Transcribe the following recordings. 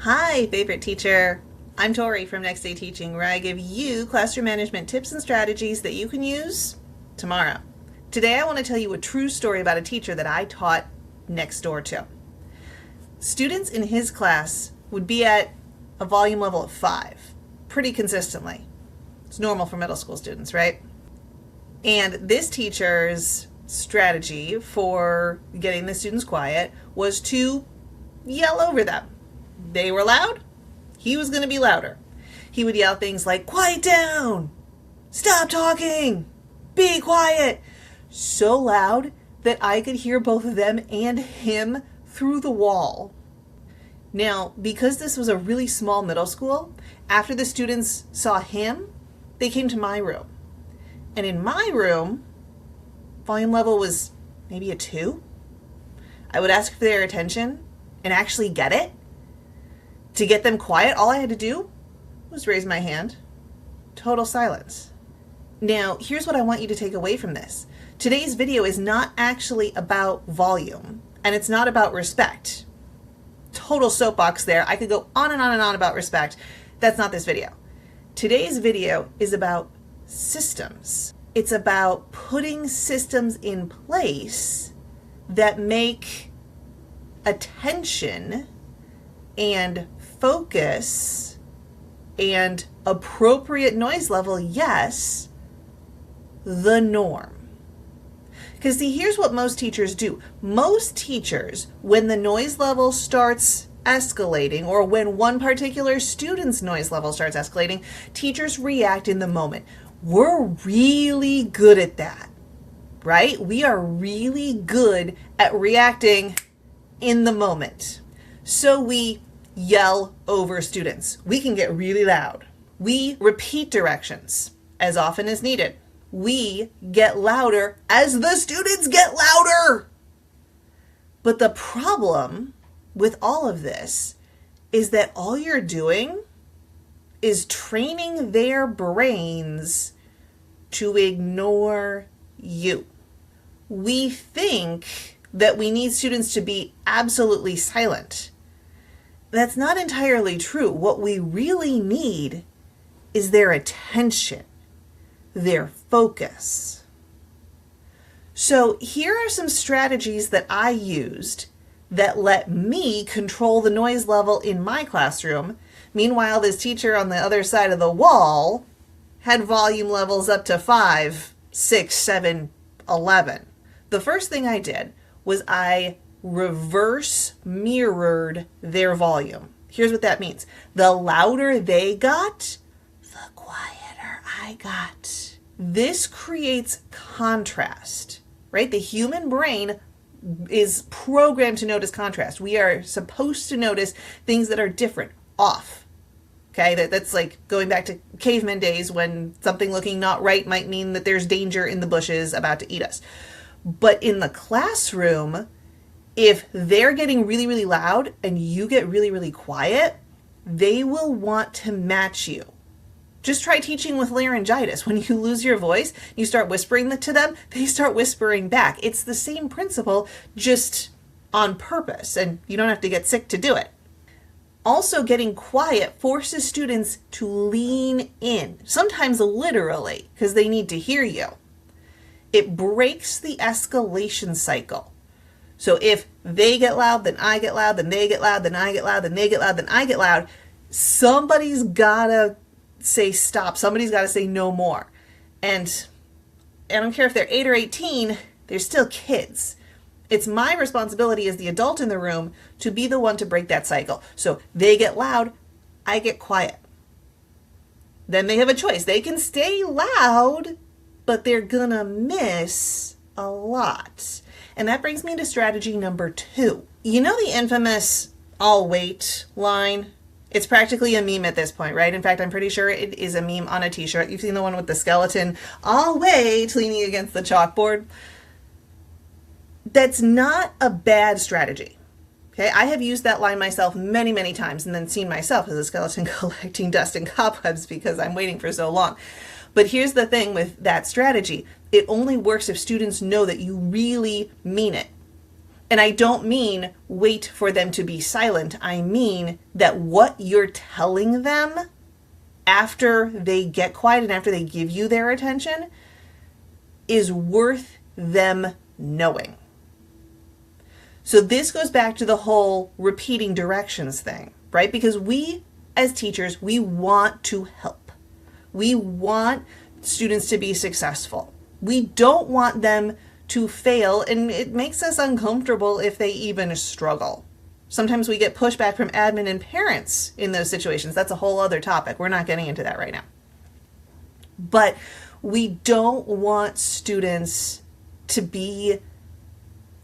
Hi, favorite teacher. I'm Tori from Next Day Teaching, where I give you classroom management tips and strategies that you can use tomorrow. Today, I want to tell you a true story about a teacher that I taught next door to. Students in his class would be at a volume level of 5 pretty consistently. It's normal for middle school students, right? And this teacher's strategy for getting the students quiet was to yell over them. They were loud, he was going to be louder. He would yell things like, "Quiet down! Stop talking! Be quiet!" So loud that I could hear both of them and him through the wall. Now, because this was a really small middle school, after the students saw him, they came to my room. And in my room, volume level was maybe a 2. I would ask for their attention and actually get it. To get them quiet, all I had to do was raise my hand. Total silence. Now, here's what I want you to take away from this. Today's video is not actually about volume, and it's not about respect. Total soapbox there. I could go on and on and on about respect. That's not this video. Today's video is about systems. It's about putting systems in place that make attention and focus and appropriate noise level, yes, the norm. Because see, here's what most teachers do. Most teachers, when the noise level starts escalating, or when one particular student's noise level starts escalating, teachers react in the moment. We're really good at that, right? We are really good at reacting in the moment. So we yell over students. We can get really loud. We repeat directions as often as needed. We get louder as the students get louder. But the problem with all of this is that all you're doing is training their brains to ignore you. We think that we need students to be absolutely silent. That's not entirely true. What we really need is their attention, their focus. So here are some strategies that I used that let me control the noise level in my classroom. Meanwhile, this teacher on the other side of the wall had volume levels up to 5, 6, 7, 11. The first thing I did was I reverse mirrored their volume. Here's what that means. The louder they got, the quieter I got. This creates contrast, right? The human brain is programmed to notice contrast. We are supposed to notice things that are different, off. Okay, that's like going back to caveman days when something looking not right might mean that there's danger in the bushes about to eat us. But in the classroom, if they're getting really, really loud and you get really, really quiet, they will want to match you. Just try teaching with laryngitis. When you lose your voice, you start whispering to them, they start whispering back. It's the same principle, just on purpose, and you don't have to get sick to do it. Also, getting quiet forces students to lean in, sometimes literally, because they need to hear you. It breaks the escalation cycle. So if they get loud, then I get loud, then they get loud, then I get loud, then they get loud, then I get loud, somebody's gotta say stop. Somebody's gotta say no more. And I don't care if they're 8 or 18, they're still kids. It's my responsibility as the adult in the room to be the one to break that cycle. So they get loud, I get quiet. Then they have a choice. They can stay loud, but they're gonna miss a lot. And that brings me to strategy number 2. You know the infamous "I'll wait" line? It's practically a meme at this point, right? In fact, I'm pretty sure it is a meme on a t-shirt. You've seen the one with the skeleton, "I'll wait," leaning against the chalkboard. That's not a bad strategy. Okay, I have used that line myself many, many times and then seen myself as a skeleton collecting dust and cobwebs because I'm waiting for so long. But here's the thing with that strategy. It only works if students know that you really mean it. And I don't mean wait for them to be silent. I mean that what you're telling them after they get quiet and after they give you their attention is worth them knowing. So this goes back to the whole repeating directions thing, right? Because we as teachers, we want to help. We want students to be successful. We don't want them to fail, and it makes us uncomfortable if they even struggle. Sometimes we get pushback from admin and parents in those situations. That's a whole other topic. We're not getting into that right now. But we don't want students to be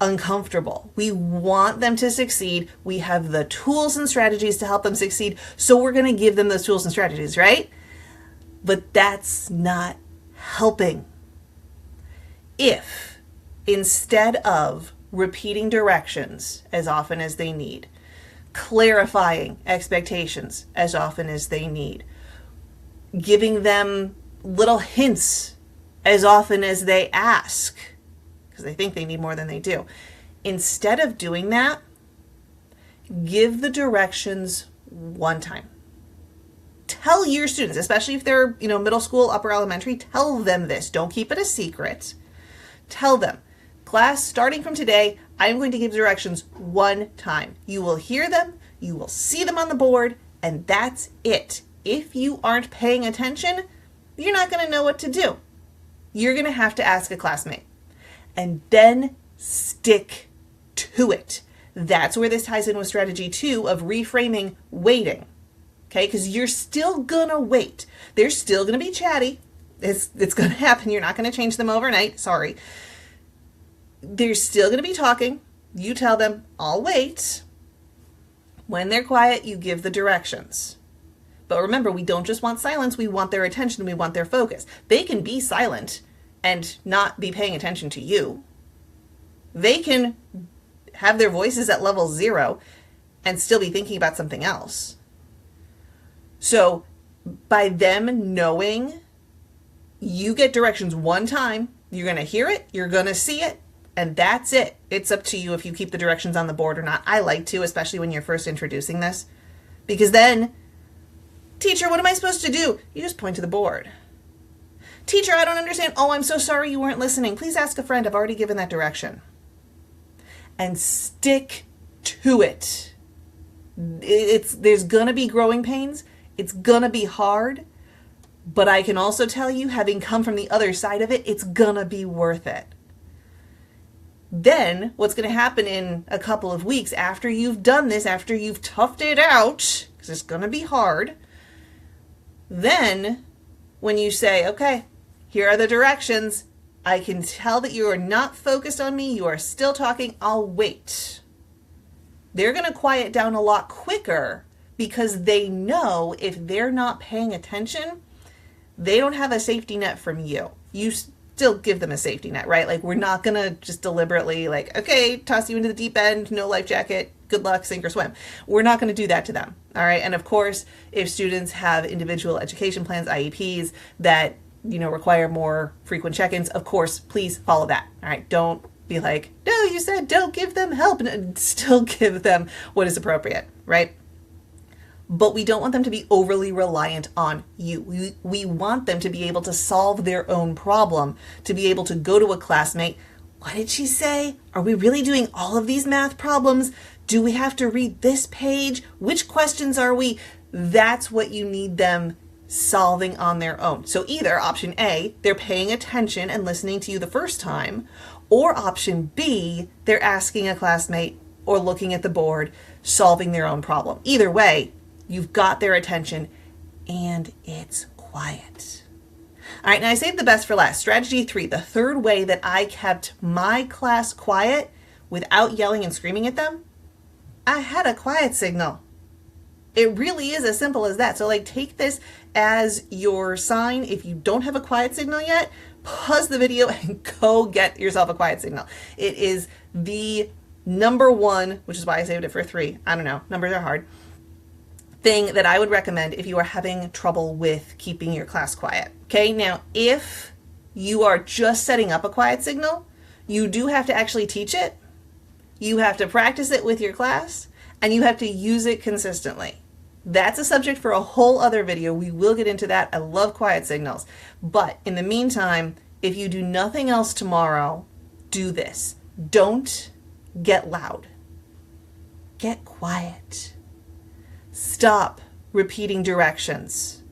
uncomfortable. We want them to succeed. We have the tools and strategies to help them succeed, so we're going to give them those tools and strategies, right? But that's not helping. If instead of repeating directions as often as they need, clarifying expectations as often as they need, giving them little hints as often as they ask, because they think they need more than they do, instead of doing that, give the directions one time. Tell your students, especially if they're, middle school, upper elementary, tell them this. Don't keep it a secret. Tell them, class, starting from today, I'm going to give directions one time. You will hear them, you will see them on the board, and that's it. If you aren't paying attention, you're not going to know what to do. You're going to have to ask a classmate. And then stick to it. That's where this ties in with strategy 2 of reframing waiting. Okay, because you're still going to wait. They're still going to be chatty. It's going to happen. You're not going to change them overnight. Sorry. They're still going to be talking. You tell them, I'll wait. When they're quiet, you give the directions. But remember, we don't just want silence. We want their attention. We want their focus. They can be silent and not be paying attention to you. They can have their voices at level 0 and still be thinking about something else. So by them knowing you get directions one time, you're going to hear it, you're going to see it, and that's it. It's up to you if you keep the directions on the board or not. I like to, especially when you're first introducing this, because then, teacher, what am I supposed to do? You just point to the board. Teacher, I don't understand. Oh, I'm so sorry you weren't listening. Please ask a friend. I've already given that direction. And stick to it. There's going to be growing pains. It's going to be hard. But I can also tell you, having come from the other side of it, it's going to be worth it. Then what's going to happen in a couple of weeks after you've done this, after you've toughed it out, because it's going to be hard, then when you say, okay, here are the directions, I can tell that you are not focused on me, you are still talking, I'll wait. They're going to quiet down a lot quicker because they know if they're not paying attention, they don't have a safety net from you. You still give them a safety net, right? Like, we're not going to just deliberately okay, toss you into the deep end, no life jacket, good luck, sink or swim. We're not going to do that to them. All right. And of course, if students have individual education plans, IEPs that, require more frequent check-ins, of course, please follow that. All right. Don't be like, no, you said don't give them help. And still give them what is appropriate, right? But we don't want them to be overly reliant on you. We want them to be able to solve their own problem, to be able to go to a classmate. What did she say? Are we really doing all of these math problems? Do we have to read this page? Which questions are we? That's what you need them solving on their own. So either option A, they're paying attention and listening to you the first time, or option B, they're asking a classmate or looking at the board, solving their own problem. Either way, you've got their attention and it's quiet. All right, now I saved the best for last. Strategy 3, the third way that I kept my class quiet without yelling and screaming at them, I had a quiet signal. It really is as simple as that. So take this as your sign. If you don't have a quiet signal yet, pause the video and go get yourself a quiet signal. It is the number one, which is why I saved it for 3. I don't know, numbers are hard. Thing that I would recommend if you are having trouble with keeping your class quiet. Okay, now if you are just setting up a quiet signal, you do have to actually teach it. You have to practice it with your class, and you have to use it consistently. That's a subject for a whole other video. We will get into that. I love quiet signals. But in the meantime, if you do nothing else tomorrow, do this. Don't get loud. Get quiet. Stop repeating directions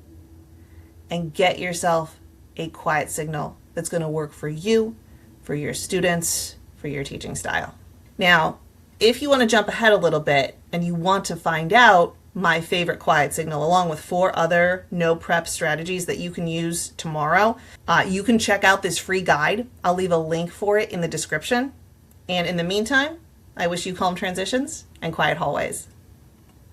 and get yourself a quiet signal that's going to work for you, for your students, for your teaching style. Now, if you want to jump ahead a little bit and you want to find out my favorite quiet signal along with 4 other no prep strategies that you can use tomorrow, you can check out this free guide. I'll leave a link for it in the description. And in the meantime, I wish you calm transitions and quiet hallways.